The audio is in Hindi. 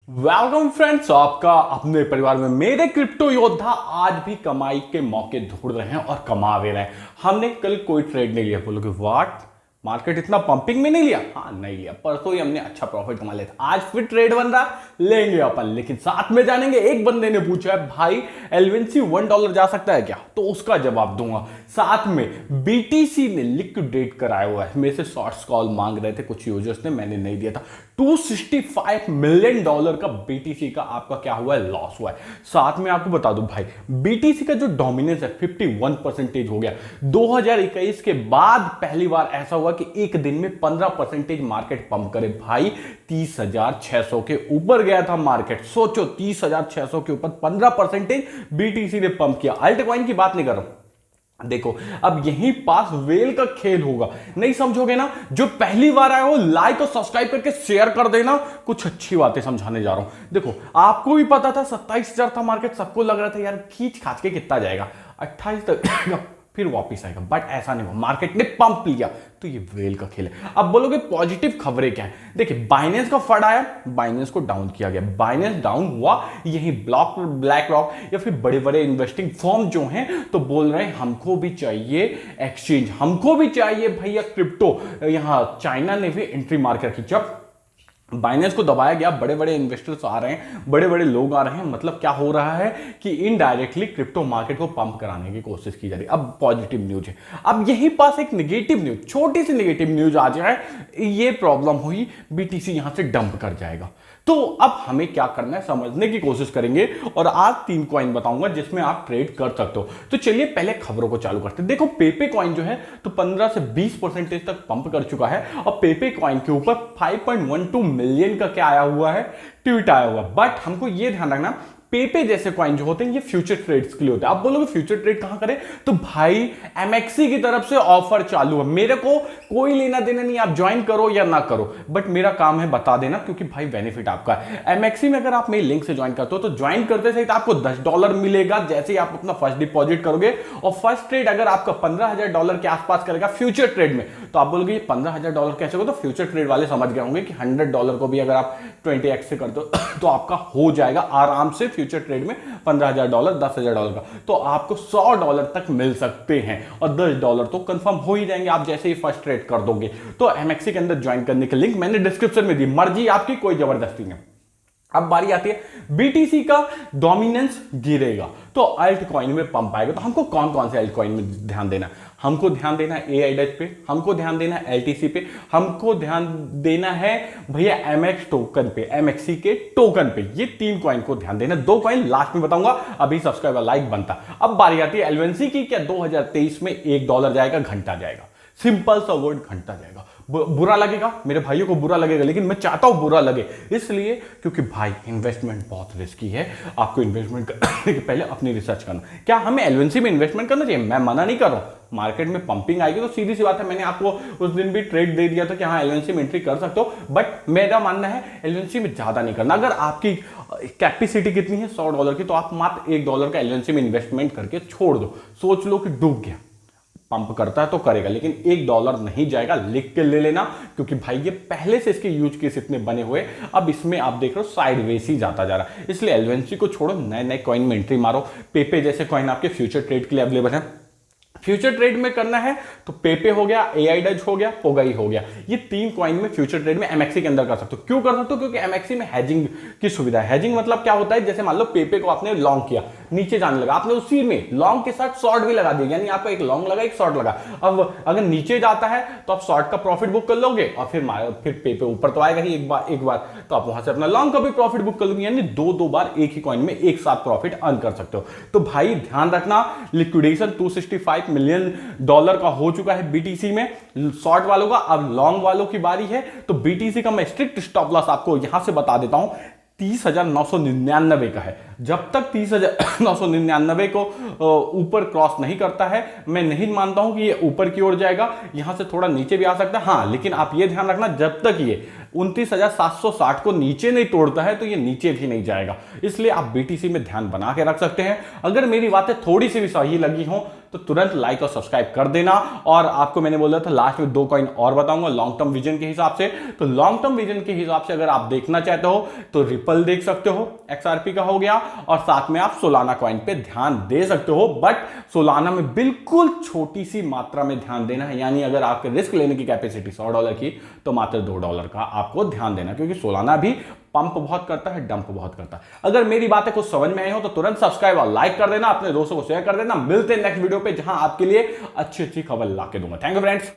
वेलकम फ्रेंड्स, आपका अपने परिवार में मेरे क्रिप्टो योद्धा आज भी कमाई के मौके ढूंढ रहे हैं और कमा भी रहे हैं। हमने कल कोई ट्रेड नहीं लिया। बोलोगे व्हाट, मार्केट इतना पंपिंग में नहीं लिया? हाँ नहीं लिया, परसों ही हमने अच्छा प्रॉफिट कमा लिया था। आज फिर ट्रेड बन रहा, लेंगे अपन, लेकिन साथ में जानेंगे। एक बंदे ने पूछा है भाई एलवेंसी $1 जा सकता है क्या, तो उसका जवाब दूंगा। साथ में बीटीसी ने लिक्विडेट कराया हुआ है। मेरे से शॉर्ट्स कॉल मांग रहे थे कुछ यूजर्स ने, मैंने नहीं दिया था। $265 मिलियन का बीटीसी का आपका क्या हुआ है, लॉस हुआ है। साथ में आपको बता दूं भाई, बीटीसी का जो डोमिनेंस है 51% हो गया। 2021 के बाद पहली बार ऐसा हुआ कि एक दिन में 15% मार्केट पंप करे। भाई 30,600 के ऊपर गया था मार्केट। सोचो 30,600 के ऊपर 15% बीटीसी ने पंप किया। अल्ट कॉइन की बात नहीं कर रहा हूं। देखो अब यहीं पास वेल का खेल होगा। नहीं समझोगे ना, जो पहली बार आए हो लाइक और सब्सक्राइब करके शेयर कर देना। कुछ अच्छी बातें समझाने जा रहा हूं। देखो आपको भी पता था 27,000 था मार्केट, सबको लग रहा था यार खींच खाच के कितना जाएगा, 28 तक फिर वापस आएगा, बट ऐसा नहीं हुआ। मार्केट ने पंप लिया, तो ये वेल का खेल है। अब बोलोगे पॉजिटिव खबरें क्या है? देखिए बाइनेंस का फंड आया, बाइनेंस को डाउन किया गया, बाइनेंस डाउन हुआ। यही ब्लैक रॉक या फिर बड़े बड़े इन्वेस्टिंग फर्म जो हैं तो बोल रहे हैं हमको भी चाहिए एक्सचेंज, हमको भी चाहिए भैया क्रिप्टो। यहां चाइना ने भी एंट्री मार कर रखी। जब बाइनेंस को दबाया गया, बड़े बड़े इन्वेस्टर्स आ रहे हैं, बड़े बड़े लोग आ रहे हैं, मतलब क्या हो रहा है कि इनडायरेक्टली क्रिप्टो मार्केट को पंप कराने की कोशिश की जा रही है। अब पॉजिटिव न्यूज है। अब यहीं पास एक नेगेटिव न्यूज, छोटी सी नेगेटिव न्यूज आ जाए, ये प्रॉब्लम हुई, बीटीसी यहां से डंप कर जाएगा। तो अब हमें क्या करना है समझने की कोशिश करेंगे, और आज 3 कॉइन बताऊंगा जिसमें आप ट्रेड कर सकते हो। तो चलिए पहले खबरों को चालू करते हैं। देखो पेपे कॉइन जो है तो 15 से 20% तक पंप कर चुका है, और पेपे कॉइन के ऊपर 5.12 मिलियन का क्या आया हुआ है, ट्वीट आया हुआ। बट हमको यह ध्यान रखना, पेपे जैसे कॉइन जो होते हैं ये फ्यूचर ट्रेड्स के लिए होते हैं। आप बोलोगे फ्यूचर ट्रेड कहां करें, तो भाई एमएक्सी की तरफ से ऑफर चालू है। मेरे को कोई लेना देना नहीं, आप ज्वाइन करो या ना करो, बट मेरा काम है बता देना, क्योंकि भाई बेनिफिट आपका है। एमएक्सी में अगर आप मेरी लिंक से ज्वाइन करते हो तो ज्वाइन करते सही आपको $10 मिलेगा जैसे ही आप अपना फर्स्ट डिपॉजिट करोगे। और फर्स्ट ट्रेड अगर आपका $15,000 के आसपास करेगा फ्यूचर ट्रेड में, तो आप बोलोगे ये $15,000 कैसे होगा, तो फ्यूचर ट्रेड वाले समझ गए होंगे कि $100 को भी अगर आप 20x से करते हो तो आपका हो जाएगा आराम से फ्यूचर ट्रेड में $15,000, $10,000 का, तो आपको $100 तक मिल सकते हैं, और $10 तो कंफर्म हो ही जाएंगे आप जैसे ही फर्स्ट ट्रेड कर दोगे। तो एमएक्सी के अंदर ज्वाइन करने की लिंक मैंने डिस्क्रिप्शन में दी, मर्जी आपकी, कोई जबरदस्ती नहीं। अब बारी आती है बीटीसी का डोमिनेंस गिरेगा तो अल्ट कॉइन में पंप आएगा। तो हमको कौन कौन से अल्ट कॉइन में ध्यान देना है? हमको ध्यान देना है एआईडीएच पे, हमको ध्यान देना है एलटीसी पे, हमको ध्यान देना है भैया एमएक्स टोकन पे, एमएक्सी के टोकन पे। ये 3 कॉइन को ध्यान देना। 2 कॉइन लास्ट में बताऊंगा, अभी सब्सक्राइबर लाइक बनता। अब बारी आती है एलवेंसी की। क्या 2023 में $1 जाएगा, घंटा जाएगा? सिंपल सा वर्ड, घंटा जाएगा। बुरा लगेगा, मेरे भाइयों को बुरा लगेगा, लेकिन मैं चाहता हूं बुरा लगे, इसलिए क्योंकि भाई इन्वेस्टमेंट बहुत रिस्की है। आपको इन्वेस्टमेंट करने के पहले अपनी रिसर्च करना। क्या हमें एलवेंसी में इन्वेस्टमेंट करना चाहिए? मैं मना नहीं कर रहा हूं। मार्केट में पंपिंग आएगी तो सीधी सी बात है, मैंने आपको उस दिन भी ट्रेड दे दिया था कि हाँ एलवेंसी में एंट्री कर सकते हो, बट मेरा मानना है एलवेंसी में ज्यादा नहीं करना। अगर आपकी कैपेसिटी कितनी है $100 की, तो आप मात्र $1 का एलवेंसी में इन्वेस्टमेंट करके छोड़ दो। सोच लो कि डूब गया, पंप करता है तो करेगा, लेकिन $1 नहीं जाएगा। लिख के ले लेना, क्योंकि भाई ये पहले से इसके यूज केस इतने बने हुए, अब इसमें आप देख रहे हो साइडवेज ही जाता जा रहा है। इसलिए एलवेंसी को छोड़ो, नए नए कॉइन में एंट्री मारो। पेपे जैसे कॉइन आपके फ्यूचर ट्रेड के लिए अवेलेबल है। फ्यूचर ट्रेड में करना है तो पेपे हो गया, एआईडीएच हो गया, पोगाई हो गया। ये 3 कॉइन में फ्यूचर ट्रेड में एमएक्सी के अंदर कर सकते हो। क्यों कर सकते हो? क्योंकि एमएक्सी में हेजिंग की सुविधा है। हेजिंग मतलब क्या होता है, जैसे मान लो पेपे को आपने लॉन्ग किया, नीचे जाने लगा, आपने उसी में लॉन्ग के साथ शॉर्ट भी लगा दिया, यानी आपका एक लॉन्ग लगा एक शॉर्ट लगा। अब अगर नीचे जाता है तो आप शॉर्ट का प्रॉफिट बुक कर लोगे, और फिर पेपे ऊपर तो आएगा ही एक बार, तो आप वहां से अपना लॉन्ग का भी प्रॉफिट बुक कर लोगे, यानी 2 बार एक ही कॉइन में एक साथ प्रॉफिट अर्न कर सकते हो। तो भाई ध्यान रखना, लिक्विडेशन $265 मिलियन का हो चुका है बीटीसी में, शॉर्ट वालों का। अब लॉन्ग वालों की बारी है। तो बीटीसी का मैं स्ट्रिक्ट स्टॉप लॉस आपको यहां से बता देता हूं, 30,999 का है। जब तक 30,999 को ऊपर क्रॉस नहीं करता है, मैं नहीं मानता हूं कि ये ऊपर की ओर जाएगा। यहां से थोड़ा नीचे भी आ सकता है, हाँ, लेकिन आप ये ध्यान रखना, जब तक ये 29,760 को नीचे नहीं तोड़ता है तो ये नीचे भी नहीं जाएगा। इसलिए आप बीटीसी में ध्यान बना के रख सकते हैं। अगर मेरी बातें थोड़ी सी भी सही लगी हो तो तुरंत लाइक और सब्सक्राइब कर देना। और आपको मैंने बोला था लास्ट में 2 कॉइन और बताऊंगा लॉन्ग टर्म विजन के हिसाब से। तो लॉन्ग टर्म विजन के हिसाब से अगर आप देखना चाहते हो तो रिपल देख सकते हो, XRP का हो गया, और साथ में आप सोलाना कॉइन पे ध्यान दे सकते हो। बट सोलाना में बिल्कुल छोटी सी मात्रा में ध्यान देना है, यानी अगर आपके रिस्क लेने की कैपेसिटी $100 की तो मात्र $2 का आपको ध्यान देना, क्योंकि सोलाना भी पंप बहुत करता है, डंप बहुत करता है। अगर मेरी बातें कुछ समझ में आई हो तो तुरंत सब्सक्राइब और लाइक कर देना, अपने दोस्तों को शेयर कर देना। मिलते हैं नेक्स्ट वीडियो पे जहां आपके लिए अच्छी अच्छी खबर ला के दूंगा। Thank you friends.